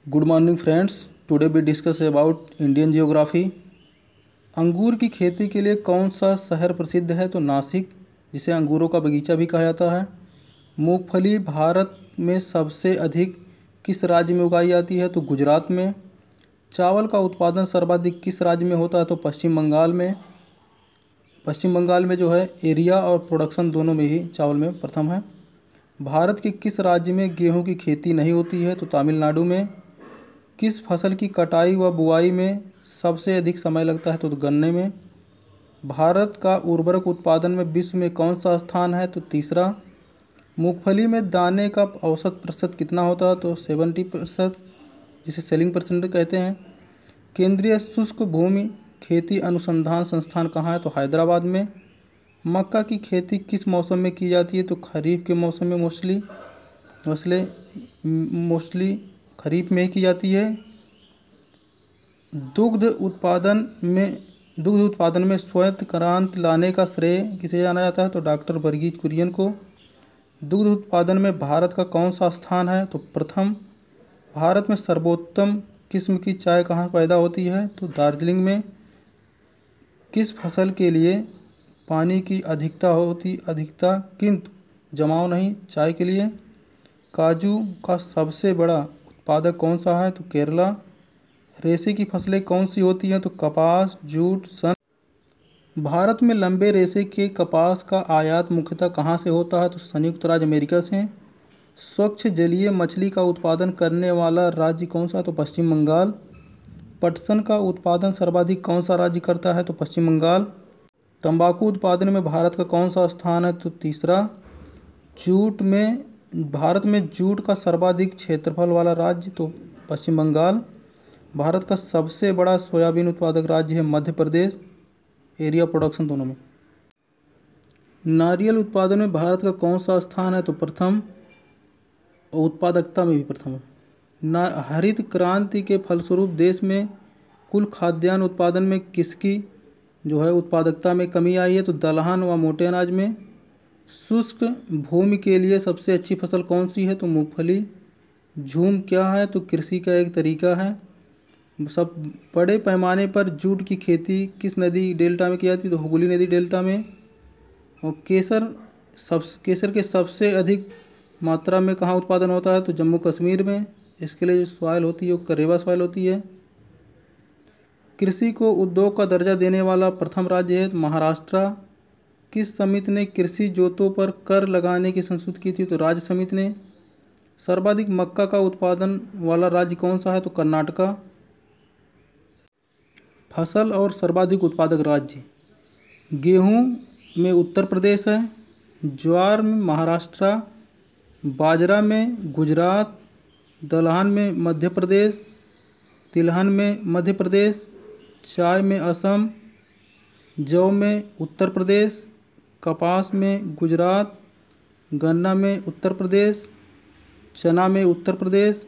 Good morning friends, today we discuss about Indian geography. अंगूर की खेती के लिए कौन सा शहर प्रसिद्ध है? तो नासिक, जिसे अंगूरों का बगीचा भी कहा जाता है। मूंगफली भारत में सबसे अधिक किस राज्य में उगाई जाती है? तो गुजरात में। चावल का उत्पादन सर्वाधिक किस राज्य में होता है? तो पश्चिम बंगाल में। पश्चिम बंगाल में जो है एरिया और प्रोडक्शन दोनों में ही चावल में प्रथम है। भारत के किस राज्य में गेहूं की खेती नहीं होती है? तो तमिलनाडु में। किस फसल की कटाई व बुआई में सबसे अधिक समय लगता है? तो गन्ने में। भारत का उर्वरक उत्पादन में विश्व में कौन सा स्थान है? तो तीसरा। मूंगफली में दाने का औसत प्रतिशत कितना होता है? तो 70%, जिसे सेलिंग परसेंट कहते हैं। केंद्रीय शुष्क भूमि खेती अनुसंधान संस्थान कहाँ है? तो हैदराबाद में। मक्का की खेती किस मौसम में की जाती है? तो खरीफ के मौसम में मोस्टली खरीफ में ही की जाती है। दुग्ध उत्पादन में श्वेत क्रांति लाने का श्रेय किसे जाना जाता है? तो डॉक्टर वर्गीज कुरियन को। दुग्ध उत्पादन में भारत का कौन सा स्थान है? तो प्रथम। भारत में सर्वोत्तम किस्म की चाय कहाँ पैदा होती है? तो दार्जिलिंग में। किस फसल के लिए पानी की अधिकता किंतु जमाव नहीं? चाय के लिए। काजू का सबसे बड़ा उत्पादक कौन सा है? तो केरला। रेशे की फसलें कौन सी होती हैं? तो कपास, जूट, सन। भारत में लंबे रेशे के कपास का आयात मुख्यतः कहाँ से होता है? तो संयुक्त राज्य अमेरिका से। स्वच्छ जलीय मछली का उत्पादन करने वाला राज्य कौन सा? तो पश्चिम बंगाल। पटसन का उत्पादन सर्वाधिक कौन सा राज्य करता है? तो पश्चिम बंगाल। तंबाकू उत्पादन में भारत का कौन सा स्थान है? तो तीसरा। भारत में जूट का सर्वाधिक क्षेत्रफल वाला राज्य तो पश्चिम बंगाल। भारत का सबसे बड़ा सोयाबीन उत्पादक राज्य है मध्य प्रदेश, एरिया प्रोडक्शन दोनों में। नारियल उत्पादन में भारत का कौन सा स्थान है? तो प्रथम, और उत्पादकता में भी प्रथम है। हरित क्रांति के फलस्वरूप देश में कुल खाद्यान्न उत्पादन में किसकी जो है उत्पादकता में कमी आई है? तो दलहन व मोटे अनाज में। शुष्क भूमि के लिए सबसे अच्छी फसल कौन सी है? तो मूंगफली। झूम क्या है? तो कृषि का एक तरीका है। सब बड़े पैमाने पर जूट की खेती किस नदी डेल्टा में की जाती है? तो हुगली नदी डेल्टा में। और केसर के सबसे अधिक मात्रा में कहाँ उत्पादन होता है? तो जम्मू कश्मीर में। इसके लिए जो सॉइल होती है वो करेवा सॉइल होती है। कृषि को उद्योग का दर्जा देने वाला प्रथम राज्य है महाराष्ट्र। किस समिति ने कृषि जोतों पर कर लगाने की संशोधित की थी? तो राज्य समिति ने। सर्वाधिक मक्का का उत्पादन वाला राज्य कौन सा है? तो कर्नाटका। फसल और सर्वाधिक उत्पादक राज्य। गेहूं में उत्तर प्रदेश है। ज्वार में महाराष्ट्र। बाजरा में गुजरात। दलहन में मध्य प्रदेश। तिलहन में मध्य प्रदेश। चाय में असम। जौ में उत्तर प्रदेश। कपास में गुजरात। गन्ना में उत्तर प्रदेश। चना में उत्तर प्रदेश।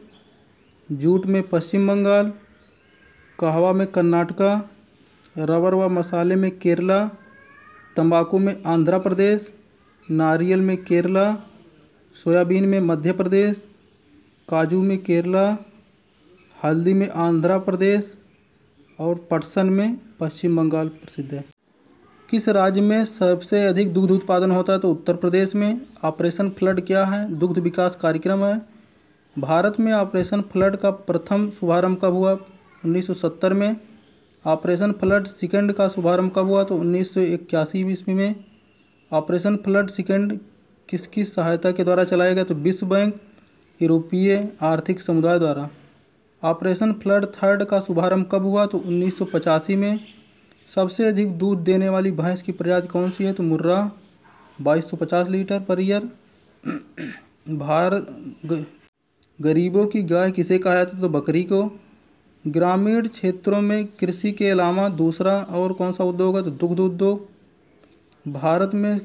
जूट में पश्चिम बंगाल। कहवा में कर्नाटका। रबर व मसाले में केरला। तंबाकू में आंध्र प्रदेश। नारियल में केरला। सोयाबीन में मध्य प्रदेश। काजू में केरला। हल्दी में आंध्र प्रदेश और पटसन में पश्चिम बंगाल प्रसिद्ध है। किस राज्य में सबसे अधिक दुग्ध उत्पादन होता है? तो उत्तर प्रदेश में। ऑपरेशन फ्लड क्या है? दुग्ध विकास कार्यक्रम है। भारत में ऑपरेशन फ्लड का प्रथम शुभारंभ कब हुआ? 1970 में। ऑपरेशन फ्लड सेकंड का शुभारंभ कब हुआ? तो 1981 ईस्वी में। ऑपरेशन फ्लड सेकंड किसकी सहायता के द्वारा चलाया गया? तो विश्व बैंक, यूरोपीय आर्थिक समुदाय द्वारा। ऑपरेशन फ्लड थर्ड का शुभारंभ कब हुआ? तो 1985 में। सबसे अधिक दूध देने वाली भैंस की प्रजाति कौन सी है? तो मुर्रा, 2250 लीटर पर ईयर। गरीबों की गाय किसे कहा जाता है? तो बकरी को। ग्रामीण क्षेत्रों में कृषि के अलावा दूसरा और कौन सा उद्योग है? तो दुग्ध उद्योग। भारत में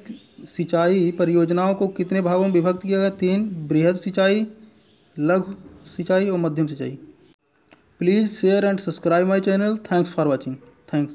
सिंचाई परियोजनाओं को कितने भागों में विभक्त किया गया? 3। बृहद सिंचाई, लघु सिंचाई और मध्यम सिंचाई। Please share and subscribe my channel. Thanks for watching. Thanks.